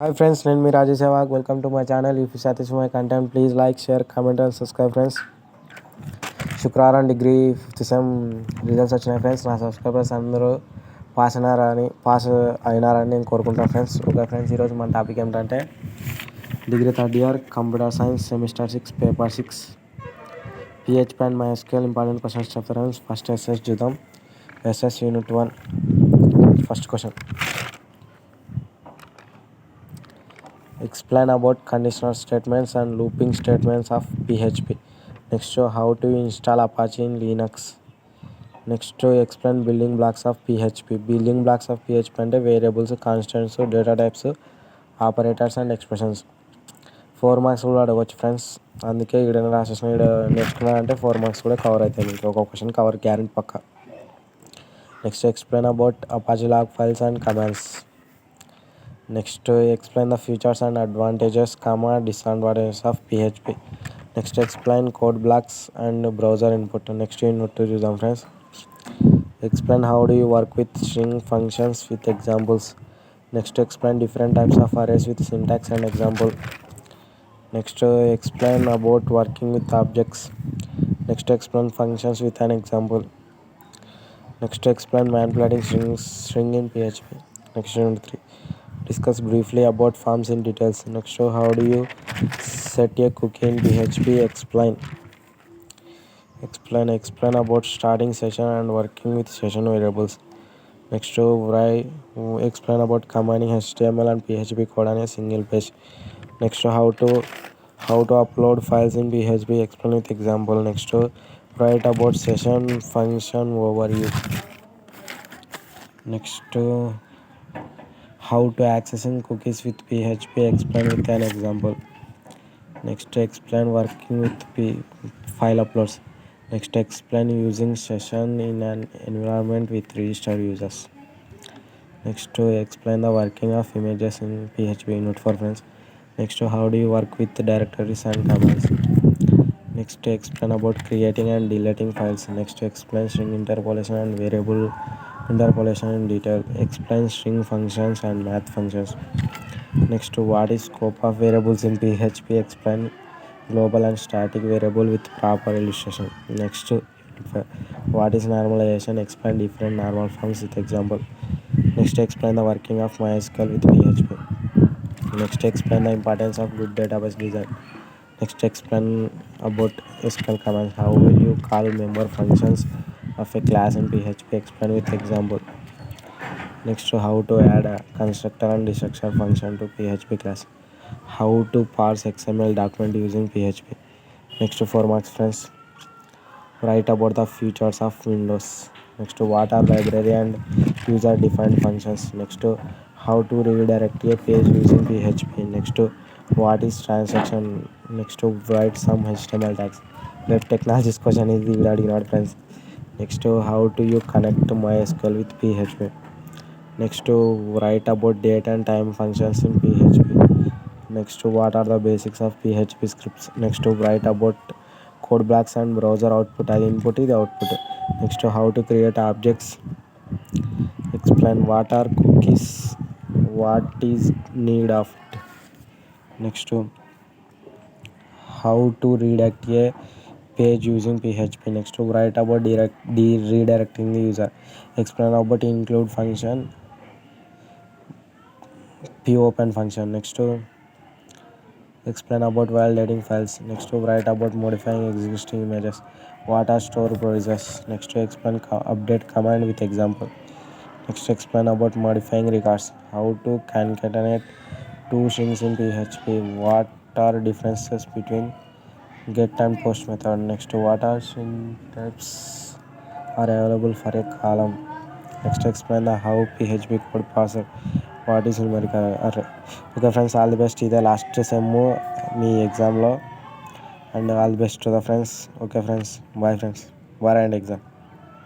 Hi friends, నేను మీ Rajesh Sehwag. Welcome to my channel. If you satisfy my content please like, share, comment and subscribe friends. శుక్రవారం degree 5th sem results వచ్చినాయి friends. నా subscribers అందరూ pass అయినారని నేను కోరుకుంటాను ఫ్రెండ్స్. ఓకే ఫ్రెండ్స్, ఈరోజు మన టాపిక్ ఏంటంటే degree 3rd year computer science semester 6 paper 6 PHP and MySQL important questions చెప్తారు ఫ్రెండ్స్. ఫస్ట్ ఎస్ఎస్ చూద్దాం. S S unit 1 first question. Explain about conditional statements and looping statements of PHP. Next, how to install Apache in Linux. Next, explain building blocks of PHP. Building blocks of PHP అంటే variables, constants, data types, operators and expressions. 4 marks కూడా అడగవచ్చు friends. అందుకే ఇక్కడ రాసేసిన ఇక్కడ నేర్చుకున్నారంటే 4 marks కూడా cover అవుతాయి. మీకు ఒక క్వశ్చన్ కవర్ గ్యారెంటీ పక్క. Next, explain about Apache log files and commands. Next, explain the features and advantages, disadvantages of PHP. Next, explain code blocks and browser input. Next, unit 2 చూద్దాం friends. Explain how do you work with string functions with examples. Next, explain different types of arrays with syntax and example. Next, explain about working with objects. Next, explain functions with an example. Next, explain manipulating string in PHP. Next, unit 3. Discuss briefly about forms in details. Next, how do you set a cookie in PHP? Explain about starting session and working with session variables. Next, explain about combining HTML and PHP code on a single page. Next, how to upload files in PHP. Explain with example. Next, write about session function overview. Next, how to accessing cookies with PHP. Explain with an example. Next, explain working with file uploads. Next, explain using session in an environment with registered users. Next, explain the working of images in PHP unit 4 friends. Next, how do you work with directories and commands. Next, explain about creating and deleting files. Next, explain string interpolation and variable interpolation in detail. Explain string functions and math functions. Next, what is scope of variables in PHP. Explain global and static variable with proper illustration. Next, what is normalization. Explain different normal forms with example. Next, explain the working of MySQL with PHP. Next, explain the importance of good database design. Next, explain about SQL commands. How will you call member functions of a class in PHP. Explain with example. Next, how to add a constructor and destructor function to PHP class. How to parse XML document using PHP. Next, 4 marks friends. Write about the features of Windows. Next, what are library and user defined functions. Next, how to redirect a page using PHP. Next, what is transaction. Next, write some HTML tags. Web technologies question is the not friends. Next, how do you connect MySQL with PHP. Next, write about date and time functions in PHP. Next, what are the basics of PHP scripts. Next, write about code blocks and browser output. The input is the output. Next, how to create objects. Explain what are cookies, what is need of it. Next, how to redirect a page using PHP. Next, to write about redirecting the user. Explain about include function, popen function. Next, to explain about validating files. Next, to write about modifying existing images. What are store procedures. Next, to explain update command with example. Next, explain about modifying records. How to concatenate two strings in PHP. What are differences between get and post method. Next, what are string types are available for a column. Next, explain the how PHP code parser. What is numerical array. Okay friends, all the best. ఇదే last sem మీ ఎగ్జామ్లో and all the best to the friends. Okay friends, bye friends, bye and exam.